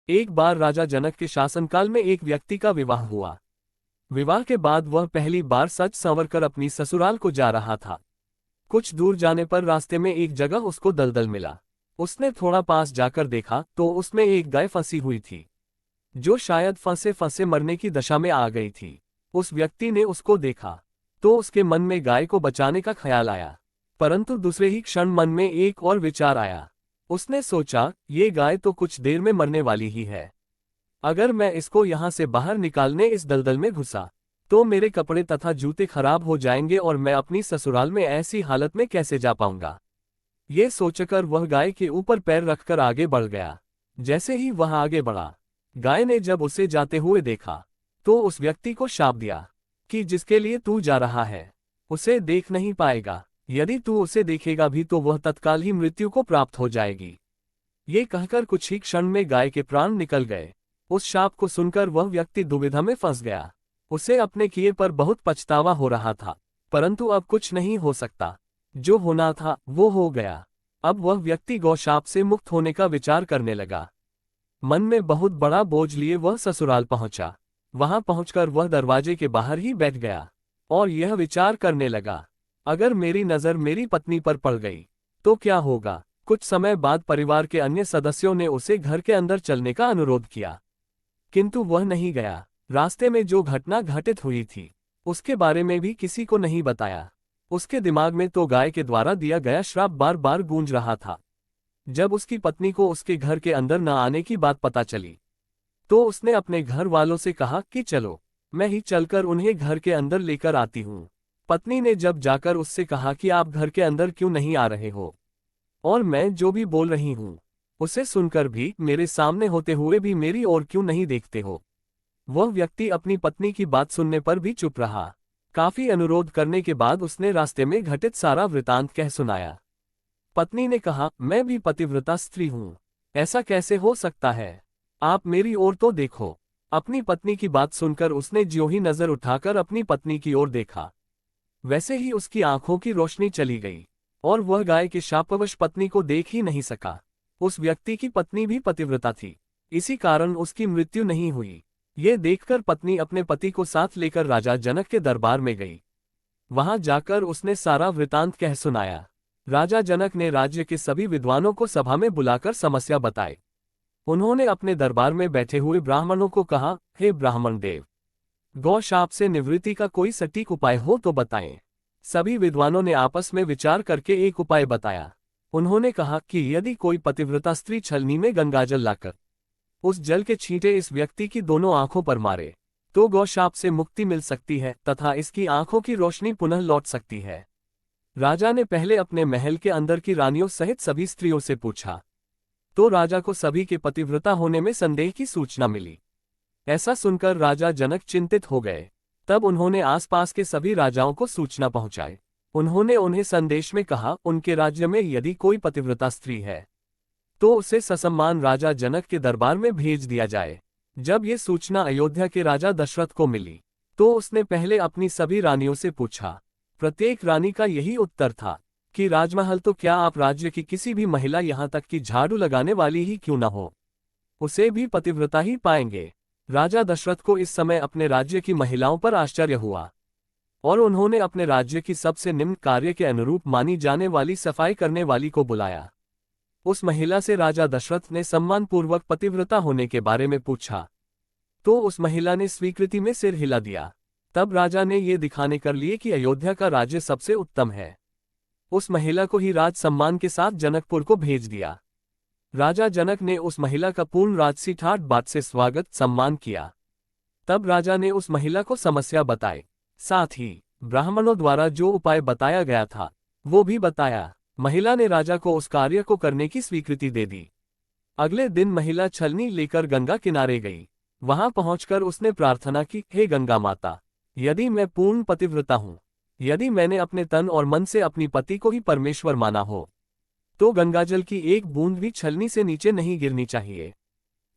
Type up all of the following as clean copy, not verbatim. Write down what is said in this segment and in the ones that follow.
एक बार राजा जनक के शासनकाल में एक व्यक्ति का विवाह हुआ। विवाह के बाद वह पहली बार सज संवर कर अपनी ससुराल को जा रहा था। कुछ दूर जाने पर रास्ते में एक जगह उसको दलदल मिला। उसने थोड़ा पास जाकर देखा तो उसमें एक गाय फंसी हुई थी, जो शायद फंसे फंसे मरने की दशा में आ गई थी। उस व्यक्ति ने उसको देखा तो उसके मन में गाय को बचाने का ख्याल आया, परंतु दूसरे ही क्षण मन में एक और विचार आया। उसने सोचा, ये गाय तो कुछ देर में मरने वाली ही है। अगर मैं इसको यहाँ से बाहर निकालने इस दलदल में घुसा तो मेरे कपड़े तथा जूते खराब हो जाएंगे और मैं अपनी ससुराल में ऐसी हालत में कैसे जा पाऊंगा। ये सोचकर वह गाय के ऊपर पैर रखकर आगे बढ़ गया। जैसे ही वह आगे बढ़ा, गाय ने जब उसे जाते हुए देखा तो उस व्यक्ति को शाप दिया कि जिसके लिए तू जा रहा है उसे देख नहीं पाएगा। यदि तू उसे देखेगा भी तो वह तत्काल ही मृत्यु को प्राप्त हो जाएगी। ये कहकर कुछ ही क्षण में गाय के प्राण निकल गए। उस शाप को सुनकर वह व्यक्ति दुविधा में फंस गया। उसे अपने किए पर बहुत पछतावा हो रहा था, परंतु अब कुछ नहीं हो सकता। जो होना था वो हो गया। अब वह व्यक्ति गौशाप से मुक्त होने का विचार करने लगा। मन में बहुत बड़ा बोझ लिए वह ससुराल पहुंचा। वहां पहुंचकर वह दरवाजे के बाहर ही बैठ गया और यह विचार करने लगा, अगर मेरी नजर मेरी पत्नी पर पड़ गई तो क्या होगा। कुछ समय बाद परिवार के अन्य सदस्यों ने उसे घर के अंदर चलने का अनुरोध किया, किंतु वह नहीं गया। रास्ते में जो घटना घटित हुई थी उसके बारे में भी किसी को नहीं बताया। उसके दिमाग में तो गाय के द्वारा दिया गया श्राप बार बार गूंज रहा था। जब उसकी पत्नी को उसके घर के अंदर न आने की बात पता चली तो उसने अपने घर वालों से कहा कि चलो मैं ही चलकर उन्हें घर के अंदर लेकर आती हूँ। पत्नी ने जब जाकर उससे कहा कि आप घर के अंदर क्यों नहीं आ रहे हो और मैं जो भी बोल रही हूँ उसे सुनकर भी मेरे सामने होते हुए भी मेरी ओर क्यों नहीं देखते हो। वह व्यक्ति अपनी पत्नी की बात सुनने पर भी चुप रहा। काफी अनुरोध करने के बाद उसने रास्ते में घटित सारा वृतांत कह सुनाया। पत्नी ने कहा, मैं भी पतिव्रता स्त्री हूँ, ऐसा कैसे हो सकता है, आप मेरी ओर तो देखो। अपनी पत्नी की बात सुनकर उसने ज्यों ही नजर उठाकर अपनी पत्नी की ओर देखा, वैसे ही उसकी आंखों की रोशनी चली गई और वह गाय के शापवश पत्नी को देख ही नहीं सका। उस व्यक्ति की पत्नी भी पतिव्रता थी, इसी कारण उसकी मृत्यु नहीं हुई। ये देखकर पत्नी अपने पति को साथ लेकर राजा जनक के दरबार में गई। वहां जाकर उसने सारा वृतांत कह सुनाया। राजा जनक ने राज्य के सभी विद्वानों को सभा में बुलाकर समस्या बताई। उन्होंने अपने दरबार में बैठे हुए ब्राह्मणों को कहा, हे ब्राह्मण देव, गौ शाप से निवृत्ति का कोई सटीक उपाय हो तो बताएं। सभी विद्वानों ने आपस में विचार करके एक उपाय बताया। उन्होंने कहा कि यदि कोई पतिव्रता स्त्री छलनी में गंगाजल लाकर उस जल के छींटे इस व्यक्ति की दोनों आंखों पर मारे तो गौ शाप से मुक्ति मिल सकती है तथा इसकी आंखों की रोशनी पुनः लौट सकती है। राजा ने पहले अपने महल के अंदर की रानियों सहित सभी स्त्रियों से पूछा तो राजा को सभी के पतिव्रता होने में संदेह की सूचना मिली। ऐसा सुनकर राजा जनक चिंतित हो गए। तब उन्होंने आसपास के सभी राजाओं को सूचना पहुंचाई। उन्होंने उन्हें संदेश में कहा, उनके राज्य में यदि कोई पतिव्रता स्त्री है तो उसे ससम्मान राजा जनक के दरबार में भेज दिया जाए। जब ये सूचना अयोध्या के राजा दशरथ को मिली तो उसने पहले अपनी सभी रानियों से पूछा। प्रत्येक रानी का यही उत्तर था कि राजमहल तो क्या, आप राज्य की किसी भी महिला यहाँ तक कि झाड़ू लगाने वाली ही क्यों न हो, उसे भी पतिव्रता ही पाएंगे। राजा दशरथ को इस समय अपने राज्य की महिलाओं पर आश्चर्य हुआ और उन्होंने अपने राज्य की सबसे निम्न कार्य के अनुरूप मानी जाने वाली सफाई करने वाली को बुलाया। उस महिला से राजा दशरथ ने सम्मानपूर्वक पतिव्रता होने के बारे में पूछा तो उस महिला ने स्वीकृति में सिर हिला दिया। तब राजा ने ये दिखाने कर लिए कि अयोध्या का राज्य सबसे उत्तम है। उस महिला को ही राज सम्मान के साथ जनकपुर को भेज दिया। राजा जनक ने उस महिला का पूर्ण राजसी ठाट बाट से स्वागत सम्मान किया। तब राजा ने उस महिला को समस्या बताई, साथ ही ब्राह्मणों द्वारा जो उपाय बताया गया था वो भी बताया। महिला ने राजा को उस कार्य को करने की स्वीकृति दे दी। अगले दिन महिला छलनी लेकर गंगा किनारे गई। वहां पहुंचकर उसने प्रार्थना की, हे गंगा माता, यदि मैं पूर्ण पतिव्रता हूँ, यदि मैंने अपने तन और मन से अपनी पति को ही परमेश्वर माना हो, तो गंगाजल की एक बूंद भी छलनी से नीचे नहीं गिरनी चाहिए।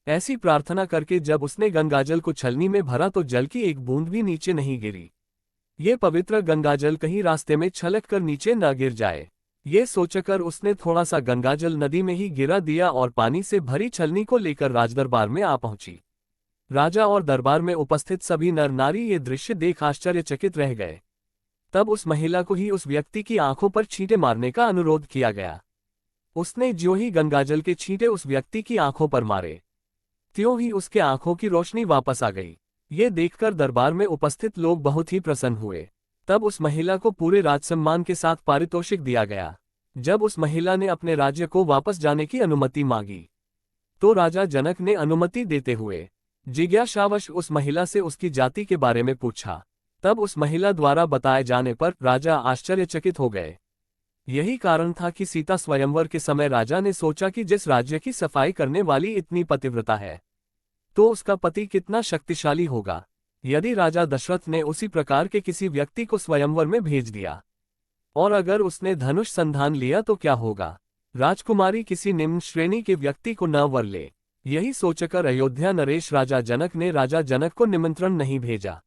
ऐसी प्रार्थना करके जब उसने गंगाजल को छलनी में भरा तो जल की एक बूंद भी नीचे नहीं गिरी। ये पवित्र गंगाजल कहीं रास्ते में छलक कर नीचे न गिर जाए। ये सोचकर उसने थोड़ा सा गंगाजल नदी में ही गिरा दिया और पानी से भरी छलनी को लेकर राजदरबार में आ पहुंची। राजा और दरबार में उपस्थित सभी नर नारी ये दृश्य देख आश्चर्यचकित रह गए। तब उस महिला को ही उस व्यक्ति की आंखों पर छींटे मारने का अनुरोध किया गया। उसने ज्यों ही गंगाजल के छींटे उस व्यक्ति की आंखों पर मारे, त्यों ही उसके आंखों की रोशनी वापस आ गई। ये देखकर दरबार में उपस्थित लोग बहुत ही प्रसन्न हुए। तब उस महिला को पूरे राजसम्मान के साथ पारितोषिक दिया गया। जब उस महिला ने अपने राज्य को वापस जाने की अनुमति मांगी, तो राजा जनक ने अनुमति देते हुए जिज्ञासावश उस महिला से उसकी जाति के बारे में पूछा। तब उस महिला द्वारा बताए जाने पर राजा आश्चर्यचकित हो गए। यही कारण था कि सीता स्वयंवर के समय राजा ने सोचा कि जिस राज्य की सफाई करने वाली इतनी पतिव्रता है, तो उसका पति कितना शक्तिशाली होगा। यदि राजा दशरथ ने उसी प्रकार के किसी व्यक्ति को स्वयंवर में भेज दिया, और अगर उसने धनुष संधान लिया तो क्या होगा। राजकुमारी किसी निम्न श्रेणी के व्यक्ति को न वर ले। यही सोचकर अयोध्या नरेश राजा जनक ने राजा जनक को निमंत्रण नहीं भेजा।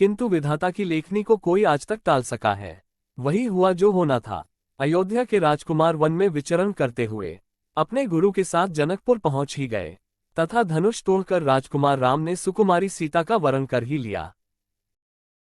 किंतु विधाता की लेखनी को कोई आज तक टाल सका है। वही हुआ जो होना था। अयोध्या के राजकुमार वन में विचरण करते हुए अपने गुरु के साथ जनकपुर पहुंच ही गए, तथा धनुष तोड़कर राजकुमार राम ने सुकुमारी सीता का वरण कर ही लिया।